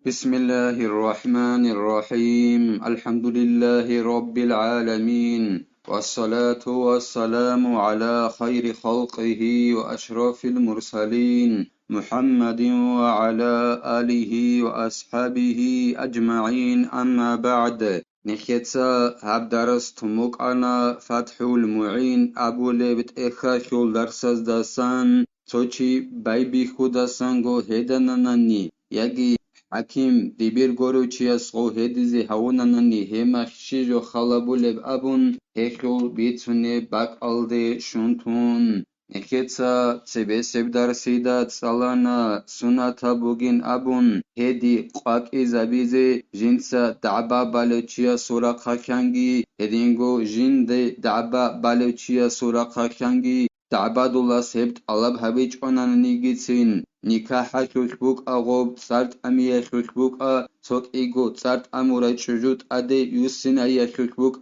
بسم الله الرحمن الرحيم الحمد لله رب العالمين والصلاة والسلام على خير خلقه وأشرف المرسلين محمد وعلى آله وأصحابه أجمعين أما بعد نخيتسا هبدرس تموك أنا فتح المعين أبو لبت إخاشول درسز داسان توچي بايبي خودسانگو هدننني يجي حكيم دبير گوروچياس غو هديزي هاوناناني هما خشيجو خالابولب أبون هيخو بيتسوني باك ألدي شونتون نخيتسا تسبسب درسيدا تسالانا سناتا بوغين أبون هدي قاك إزابيزي جنسا دعبا بالوچيا سورا خاكيانگي هدينگو جند دعبا بالوچيا سورا خاكيانگي دعبادولا سبت ألب هبيج أوناناني گيتسين نکاح شوشبوک آغوب سرد امیه شوشبوک سوک ایگو سرد امورای چجود اده یوسین ایه شوشبوک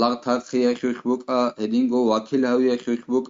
لغتاقیه شوشبوک هدینگو وکیل هویه شوشبوک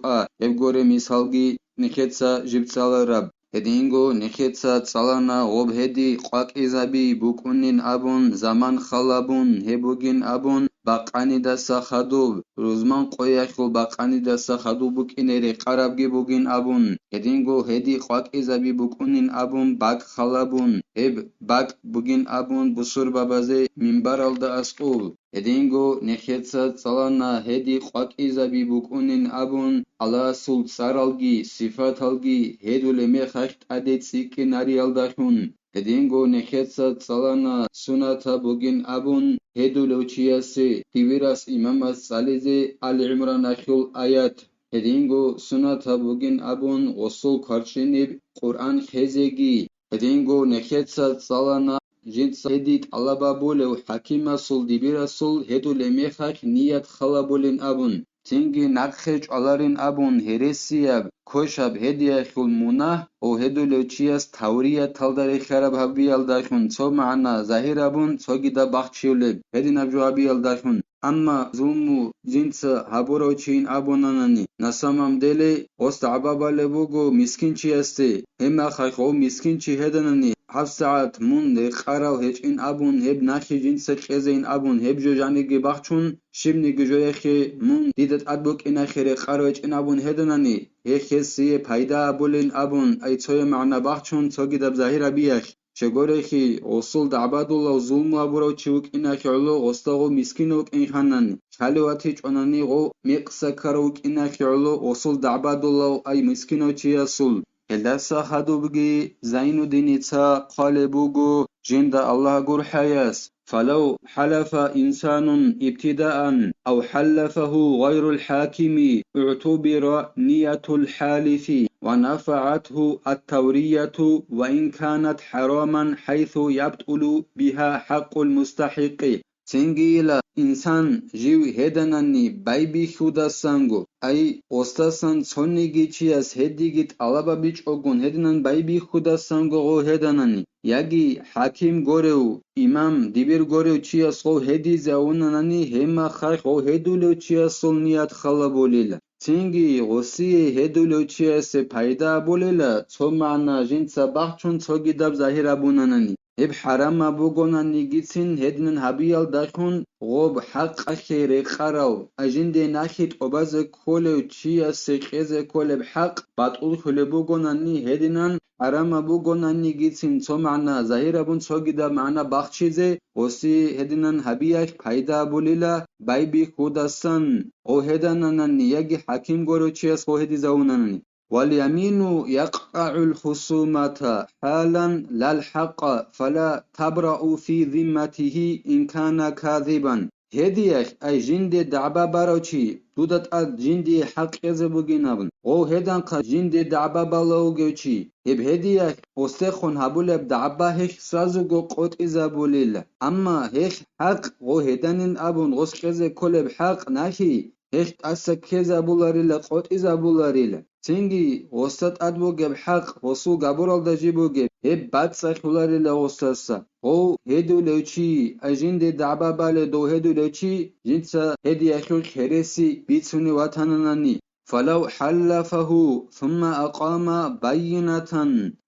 ابگوره میسالگی نخیتسا جبتسال رب هدینگو نخیتسا تسالانا غوب هدی قاق ایزابی بوکنین ابون زمان خلابون هبوگین ابون باقانی دستا خدوب روزمان قویشل باقانی دستا خدوب بکنیری قرابگی بوگین ابون هدینگو هدی قاق ایزابی بوکنین ابون باق خلابون هب باق بوگین ابون بسور بابازه منبر الدا اسقول هدینگو نخیتسا تسالانا هدی قاق ایزابی بوکنین ابون ala sul saralgi sifatalgi heduleme khasht adet siki narialdashun hedingo nekhetsa tsalana sunata bugin abun hedulochiyase tiviras imamas salize ali imran ashul ayat hedingo sunata bugin abun osul karchinib quran khezegi hedingo nekhetsa tsalana جنس هديت alaba bole hakima sul divirasul heduleme khasht niyat khalabulin abun تنگی نقخش علارین ابون هرسیاب کوشاب هدیه خل مناه او هدولوچیاس تاوریه تالداری خراب هبی الداشون تو معنا ظاهر ابون تو گیدا بخشیولب هدی نبجوابی الداشون اما زومو جنس هبوروچین ابونانانی نسامم دلی است عباباله بوگو مسکین چی استی هما خاخو مسکین چی هدنانی 7 ساعت مون قراو هیچ این ابون هب نخی جنس چزین ابون هب جو جانگی بخشون شیمنی گجویخی مون دیدت ادبوک این خیره قراو هیچ این ابون هدنانی هیچ حسی پیدا بولین ابون ای توی معنا بخشون تو گیدب ظاهر بیخ چگورخی اصول دعبادولا و ظلم ابورو چوک این خیلو استاغو مسکینوک این خانانی خلواتیچ اونانی غو میقسا کروک این خیلو اصول دعبادولا و ای مسکینو چی اصول هلدسا خدوبگي زين دينيتا قالبوغو جند الله قر حياس فلو حلف إنسان ابتداء أو حلفه غير الحاكم اعتبر نية الحالف ونفعته التورية وإن كانت حراما حيث يبطل بها حق المستحق تنگیلا انسان جیو هدنانی بایبی خودسانگو ای استاسان چونیگی چیاس هدیگیت علابا بیچ اگون هدنان بایبی خودسانگو غو هدنانی یگی حاکم گوریو امام دیبیر گوریو چیاس غو هدی زاونانانی هما خای غو هدولو چیاس نیت خلا بولیلا تنگی غوسی هدولو چیاس پیدا بولیلا تو معنا جنسا بخچون تو گیدب ظاهر ابونانانی هب حرام بوگونا نيجيتين هدنن هبيال داشون غوب حق خير خراو اجند ناخيت اوباز كولو چيا سخيز كول بحق باتقول كول بوگونا ني هدنن حرام بوگونا نيجيتين تو معنا ظاهر ابون تو گيدا معنا بخشيزه وسي هدنن هبياش پیدا بوليلا بايبي خودسن او هدنن يگي حكيم گورو چياس خو هدي زاونن واليمين يقطع الخصومة حالا لا الحق فلا تبرأ في ذمته إن كان كاذبا هديش أي جند دعبا باروچي دودت أد جند حق يزبوغينابن او هدان قا جند دعبا بالاوغوچي هب هديش استخون هبولب دعبا هش سازوغو قوت إزابوليل أما هش حق او هدانين أبون غس كزي كولب حق ناشي هش أسا كزابولاريل قوت إزابولاريل تنگی استاد ادبوگب حق وسو گابورال دجیبوگب هب بد سخولاری لاستاسا او هدو لوچی اجند دعبا باله دو هدو لوچی جنسا هدی اخو خرسی بیتونی وطنانانی فلو حلفه ثم أقام بينة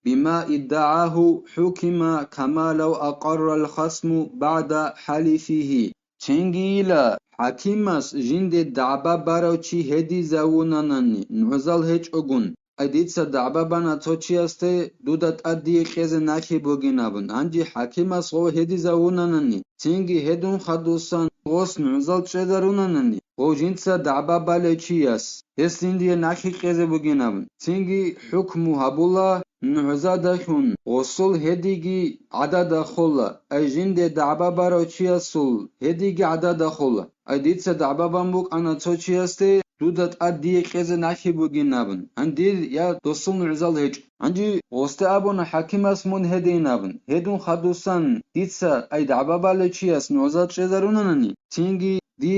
بما ادعاه حكم كما لو أقر الخصم بعد حلفه. چنگیلا حکیمس جند دعبا براوچی هدی زاونانانی نعزال هیچ اگون ایدیتسا دعبا بنا توچی استه دودت ادی خیز نکی بگینابن انجی حکیمس غو هدی زاونانانی چنگی هدون خدوسان غوس نعزال چدرونانانی غو جنسا دعبا بالچی اس هستیندی نکی خیز بگینابن چنگی حکمو هبولا نعزا دخون غسل هدیگی عدد خولا ای جند دعبا براوچی اسول هدیگی عدد خولا ایدیتسا دعبا بمبوک انا توچی استه دودت ادی خیز نکی بگینابن اندی یا دوستون نعزال هیچ انجی غسته ابون حکیم اسمون هدینابن هدون خدوسان دیتسا ای دعبا بالچی اس نعزا چدرونانانی چنگی دی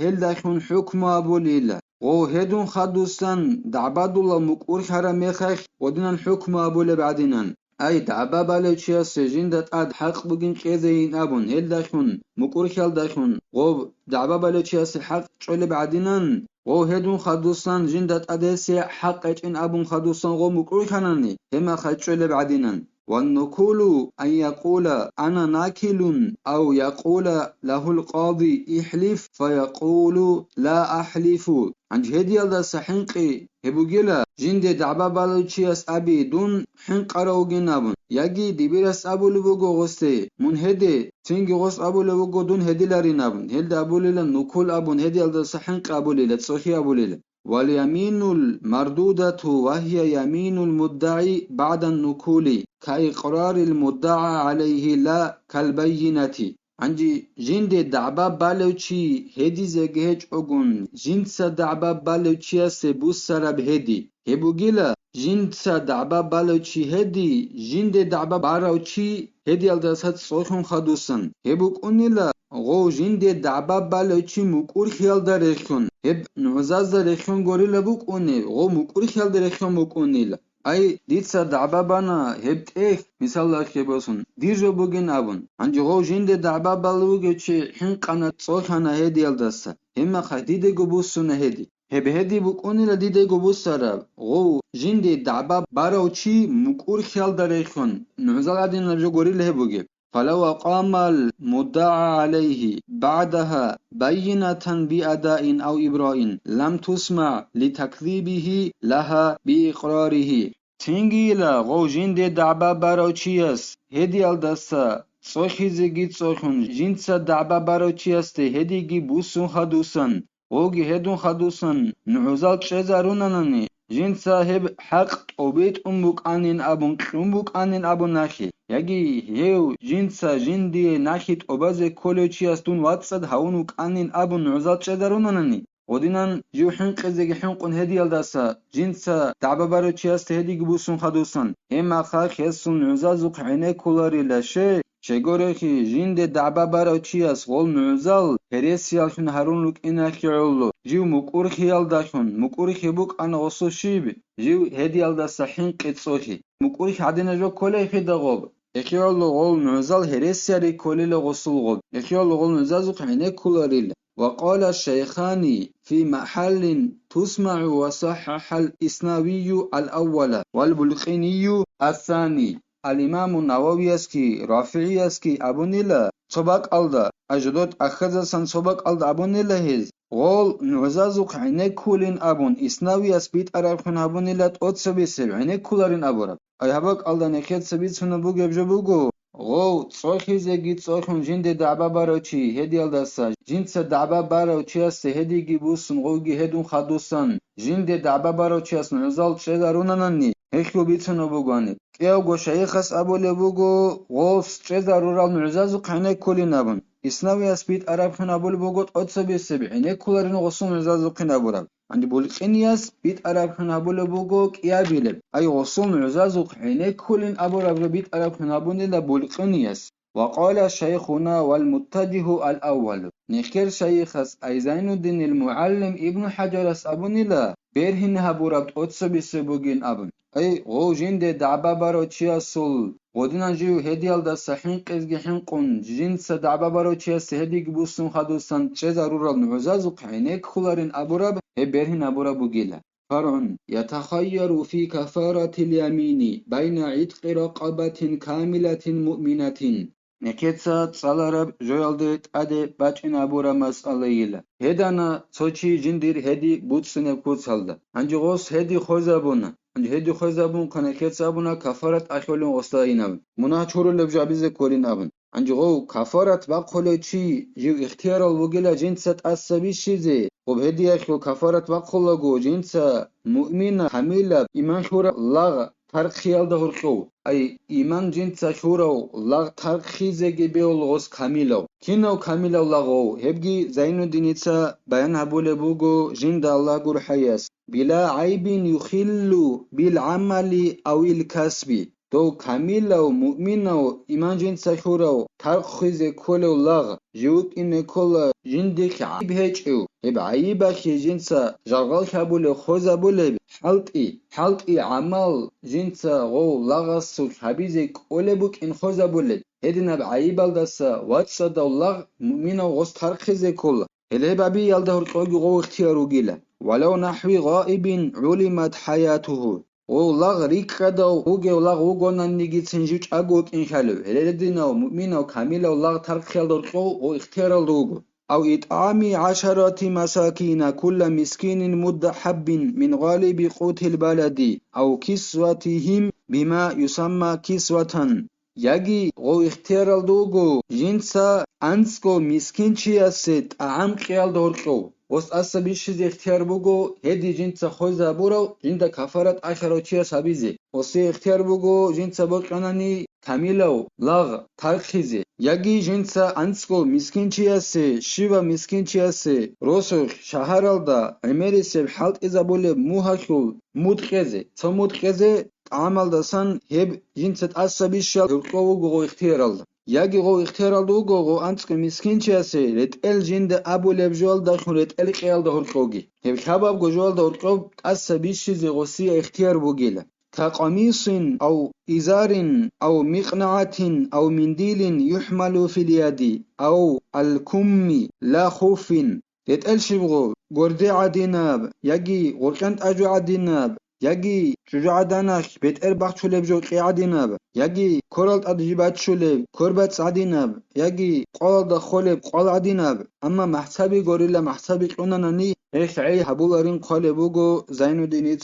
هل دخون حکم ابولیلا غو هدون خدوسان دعبادولا مكور حرام يخيخ ودينان حكم ابولا بعدينان اي دعبا بالچيا سجندت اد حق بگين قيزين ابون هل دخون مكور خال دخون غو دعبا بالچيا حق چول بعدينان غو هدون خدوسان جندت ادسي حق اچن ابون خدوسان غو مكور خاناني هما خچول بعدينان والنكول أن يقول أنا ناكل أو يقول له القاضي احلف فيقول لا أحلف عند هدي الله سحنقي هبوغيلا جند دعبا بالوچياس أبي دون حنقرو جنابون يجي دبيرس أبو لبوغو غستي من هدي تنجي غس أبو لبوغو دون هدي لارينابون هل أبو ليلا نكول أبون هدي الله سحنق أبو ليلا تصحي أبو ليلا واليمين المردودة وهي يمين المدعي بعد النكول كإقرار المدعى عليه لا كالبينة عندي جند دعبا بالوچي هدي زگهج اگون جند سا دعبا بالوچي سبوس سرب هدي هبوگيلا جند سا دعبا بالوچي هدي جند دعبا باروچي هدي الدسات صوخون خدوسن هبوك اونيلا غو جند دعبا بالوچي مكور خيال دارخون هب نعزاز دارخون گوريلا بوك اوني غو مكور خيال دارخون بوك اونيلا اي ديتسا دعبا بانا هبت ايه مثال لك بوسن ديجو بوگين ابون انجي غو جند دعبا بالوگچي حين قنات صوخانا هدي الدسا هما خديده گبوسن هدي هب هدي بوكوني لديده گبوسرا غو جند دعبا باروچي مكور خيال دارخون نعزال عدين لجو گوريلا هبوگي فلو قام المدعى عليه بعدها بينة بأداء أو إبراء لم تسمع لتكذيبه لها بإقراره تنجيلا غو جند دعبا باروچياس هدي الدسا صوخي زگي صوخون جنسا دعبا باروچياس ته هديگي بوسون خدوسن غوگي هدون خدوسن نعوزال چزارونانني جن صاحب حق قوبيت أمك آنين أبون أمك آنين أبون ناخي يجي هيو جنسا جندي ناخيت أبازه كولوشي استون واتسد هاونك آنين أبون عزات شدرونانني ودينان جو حنق زي حنقون هدي الداسا جنسا دعبا باروشي است هدي گبوسون خدوسن هما خاخ يسون عزازوق عيني كولاري لشه شگورخي جند دعبا باروچي اس غول نوزال هريسيالشن هارون لوك اناخي عولو جيو مكور خيال داشون مكور خيبوك انا غصو شيب جيو هديال دا صحين قيتصوخي مكور خادنا جو كولي خيدغوب اخيالو غول نوزال هريسيالي كولي لغصو غوب اخيالو غول نوزازو قحيني كولاريل وقال الشيخان في محل تسمع وصحح الإسناوي الأول والبلخيني الثاني الإمام النووي اسكي رافعي اسكي أبو نيلا صباك ألدا أجدود أخذ سن صباك ألدا أبو نيلا هز غول نعزازوك عيني كولين أبون إسناوي اسبيت أرابخن أبو نيلا تقود سبي سب عيني كولارين أبورا أي هباك ألدا نخيط سبيت سنبو جبجو بوغو غو صوخي زيجي صوخون جند دعبا باروچي هدي الدسا جند دعبا باروچي است هدي گيبوسن غوگي هدون خدوسن جند دعبا باروچي است نزال چدارونانني هيخو بيتسنو بوغاني كيو گو شيخس ابو لبوغو غوس چدارورال نعزازو قينه كولي نابن اسناوي اسبيت عرب خن ابو لبوغو تقصبي سبعينه كولارين غوسون نعزازو قينه بورال عندي بولقينياس بيت عرب خن ابو لبوغو كيابيلب اي غوسون نعزازو قينه كولين ابو رب بيت عرب خن ابو نلا بولقينياس وقال شيخنا والمتجه الأول نخير شيخس أي زين الدين المعلم ابن حجر أبو نلا بيرهن هبوربت أتسبي سبوغين أبن Ay go jinde da'ba baro chiasul godinan jiu hedial da sahin qizgi hinqun jinsa da'ba baro chias hedig busun khadusan chezarural nuzazu qainek khularin aburab he berhin aburab gila فرع يتخير في كفارة اليمين بين عتق رقبة كاملة مؤمنة نكتسا صلارب جوالدت أدي باتشين أبورا مسألة هدانا سوچي جندير هدي بوتسنب كوتسالدا أنجي غوص هدي خوزابونا أنجي هدي خوزابون كان كتسابونا كفارة أخولون غصلاينابن منا چورو لبجابيزة كورينابن أنجي غو كفارة باقولو چي جيو اختيار الوغيلا جنسات أسابي شيزي خب هدي أخو كفارة باقولو جنسا مؤمنة حميلة إيمان شورا لاغ فرق خيال ده هرقو أي إيمان جنسا شورا لاغ ترق خيزة جبيول غوص كاميلو كينو كاميلو لاغو هبجي زينو دينيتسا بيان هبول بوغو جند الله قر حياس بلا عيب يخل بالعمل أو الكسب تو كاميلو مؤمنو إيمان جنسا شورا ترق خيزة كولو لاغ جوك إن كل جندك عيب هيجو هب عيبك جنسا جغال كابول خوزابول حلقي عمل جنسا غو لغسو حبيزك أولبك إن خوزابول هدنا بعيبال دسا واتسا دولغ مؤمنا غص ترخيزي كل هله بابي يالده رقوغي غو اختيارو جيلا ولو نحوي غائب علمت حياته غو لغ ريك قدو غوغي لغ غوغونا نيجي تنجوش أغوك إن خلو هله دينا مؤمنا كاملا لغ ترخيال درقو غو اختيارال دوغو أو إطعام عشرة مساكين كل مسكين مد حب من غالب قوت البلد أو كسوتهم بما يسمى كسوة يجي غو اختيار الدوغو جنسا أنسكو مسكين چياسي طعام قيال دورقو وس أصبي شيز اختيار بوغو هدي جنسا خوزا بورو جندا كفارت عشرة چياس هبيزي وس اختيار بوغو جنسا بوغاناني كاميلو لاغ ترخيزي يجي جنسا أنسكو مسكين چياسي شيوا مسكين چياسي روسوخ شهرالدا اميريسي حالت إذا بولي موهاكول مدخزي تو مدخزي عمل دسان هب جنسات عصبي شال القوة غو اختيار الله يجي غو اختيار الله غو أنتك مسكين چياسي رتقل جند أبو لبجوال داخل رتقل قيال دهور قوغي هب شباب جوال دهور قوغ عصبي شيزي غوصي اختيار بوغيلا كقميص أو إزار أو مقنعة أو منديل يحمل في اليد أو الكم لا خوف رتقل شبغو غردي عديناب يجي غرقنت أجو عديناب يجي شجاع داناش بيت ارباح شولي بجو قياديناب يجي كورالت ادجيبات شولي كوربات عديناب يجي قال دا خولي قال عديناب اما محسبي غوريلا محسبي قناناني ايش عي هبولارين قال بوغو زين الدين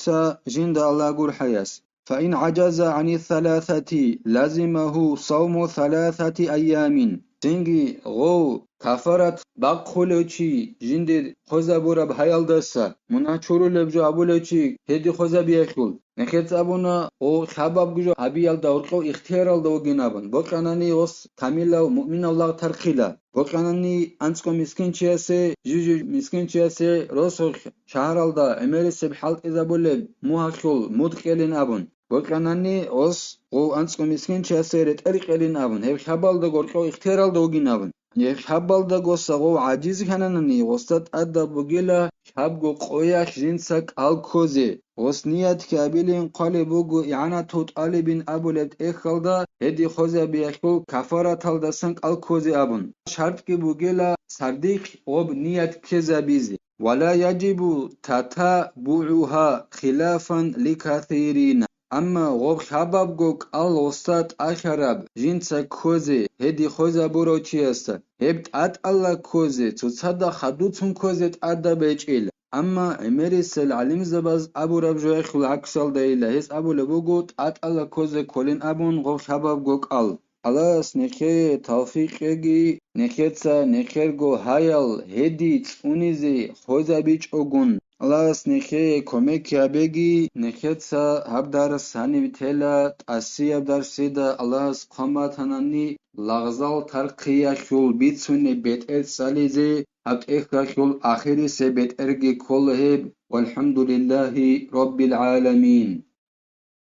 جند الله غور حياس فإن عجز عن الثلاثة لازمه صوم 3 أيام تنجي غو كفارت باقولوچي جندي خوزا بورا بحيالدسا منا چورو لبجو ابولوچي هدي خوزا بيخول نخيت ابونا او خباب گجو ابيال دورقو اختيارال دوگينابن بوقاناني اوس كاميلا مؤمن الله ترخيلا بوقاناني انسكو مسكين چياسي جوجو مسكين چياسي روسو شهرالدا امريسي بحالت اذا بولب موهاخول مدخلين ابون بوقاناني اوس او انسكو مسكين چياسي رتقلين ابون هب خبال دورقو اختيارال دوگينابن يخبال دا غوصاغو عاجز كانانني غوصت أدى بوغيلا شابغو قوياش جنسك الكوزي غوص نيات كابلين قالي بوغو إعانة توت آلبين أبو لبت إخال دا هدي خوزي بيخبو كفارة تالدا سنك الكوزي أبون شرط كي بوغيلا صديق غوب نيات كيزا بيزي ولا يجب تتابعها خلافا لكثيرين أما غوب شباب گوك الوسط أشرب جنسا كوزي هدي خوزا برو چيستا هبت الله كوزي تصدى خدوتون كوزي تأدى بيجيل أما اميريس العلم زباز أبو رب جوي خل عكسال دايلا هس أبو لبوغو الله كوزي كولين أبون غوب شباب گوك خلاص نخير توفيق يجي نخيتسا نخير گو هايل هدي تونيزي خوزا بيج اوگون خلاص نخير كوميك يا بيجي نخيتسا هبدار ساني بتلا تأسي هبدار سيدا الله قامت هناني لغزال ترقيا شول بيتسوني بيت ال ساليزي هبت اخرا شول آخري سي بيت ارگي كل هب والحمد لله رب العالمين